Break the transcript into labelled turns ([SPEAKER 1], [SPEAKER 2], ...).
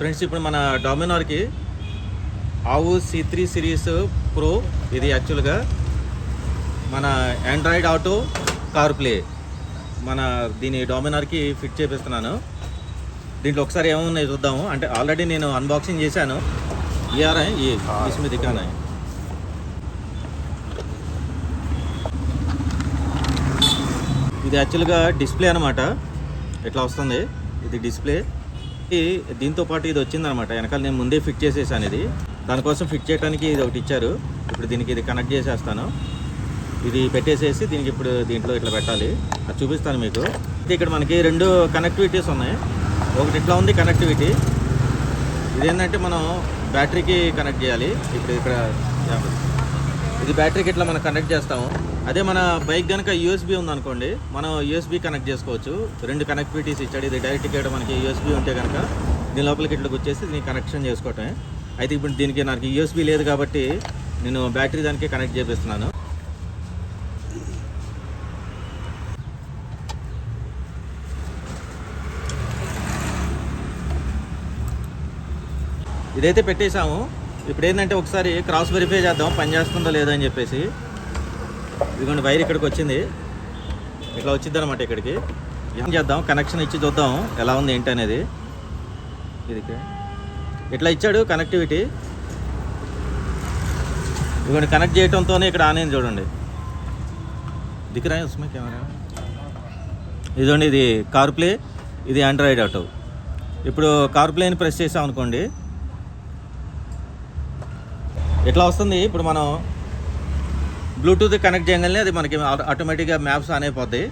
[SPEAKER 1] Friends, ఇప్పుడు మన డామినార్కి ఆవు C3 సిరీస్ ప్రో, ఇది యాక్చువల్గా మన ఆండ్రాయిడ్ ఆటో కార్ ప్లే మన దీని డామినార్కి ఫిట్ చేపిస్తున్నాను. దీంట్లో ఒకసారి ఏమున్నాయి చూద్దాము. అంటే ఆల్రెడీ నేను అన్బాక్సింగ్ చేశాను. इसमें दिखाना है. ఇది యాక్చువల్గా డిస్ప్లే అనమాట. ఇట్లా వస్తుంది ఇది డిస్ప్లే. దీంతో పాటు ఇది వచ్చిందనమాట. వెనకాల నేను ముందే ఫిట్ చేసేసాను. ఇది దానికోసం ఫిట్ చేయడానికి ఇది ఒకటి ఇచ్చారు. ఇప్పుడు దీనికి ఇది కనెక్ట్ చేసేస్తాను. ఇది పెట్టేసేసి దీనికి ఇప్పుడు దీంట్లో ఇట్లా పెట్టాలి. అది చూపిస్తాను మీకు. ఇక్కడ మనకి రెండు కనెక్టివిటీస్ ఉన్నాయి. ఒకటి ఇట్లా ఉంది కనెక్టివిటీ. ఇదేంటంటే మనం బ్యాటరీకి కనెక్ట్ చేయాలి. ఇప్పుడు ఇక్కడ ఇది బ్యాటరీకి ఇట్లా మనం కనెక్ట్ చేస్తాము. అదే మన బైక్ కనుక యూఎస్బీ ఉందనుకోండి, మనం యూఎస్బీ కనెక్ట్ చేసుకోవచ్చు. రెండు కనెక్టివిటీస్ ఇచ్చాడు. ఇది డైరెక్ట్ ఇక్కడ మనకి యూఎస్బీ ఉంటే కనుక దీని లోపలికి ఇట్లా వచ్చేసి దీన్ని కనెక్షన్ చేసుకోవటమే. అయితే ఇప్పుడు దీనికి నాకు యూఎస్బీ లేదు కాబట్టి నేను బ్యాటరీ దానికి కనెక్ట్ చేపిస్తున్నాను. ఇదైతే పెట్టేసాము. ఇప్పుడు ఏంటంటే ఒకసారి క్రాస్ వెరిఫై చేద్దాం పని చేస్తుందో లేదో అని చెప్పేసి. ఇదిగోండి వైర్ ఇక్కడికి వచ్చింది. ఇట్లా వచ్చింది అనమాట. ఇక్కడికి ఏం చేద్దాం, కనెక్షన్ ఇచ్చి చూద్దాం ఎలా ఉంది ఏంటి అనేది. ఇది ఇట్లా ఇచ్చాడు కనెక్టివిటీ. ఇదిగోండి కనెక్ట్ చేయడంతోనే ఇక్కడ ఆన్ అయింది చూడండి. దిక్కురా ఉస్మే కెమెరా. ఇదిగోండి ఇది కార్ ప్లే, ఇది ఆండ్రాయిడ్ ఆటో. ఇప్పుడు కార్ ప్లేని ప్రెస్ చేసాం అనుకోండి, ఎట్లా వస్తుంది. ఇప్పుడు మనం బ్లూటూత్ కనెక్ట్ చేయగానే అది మనకి ఆటోమేటిక్గా మ్యాప్స్ ఆన్ అయిపోద్ది.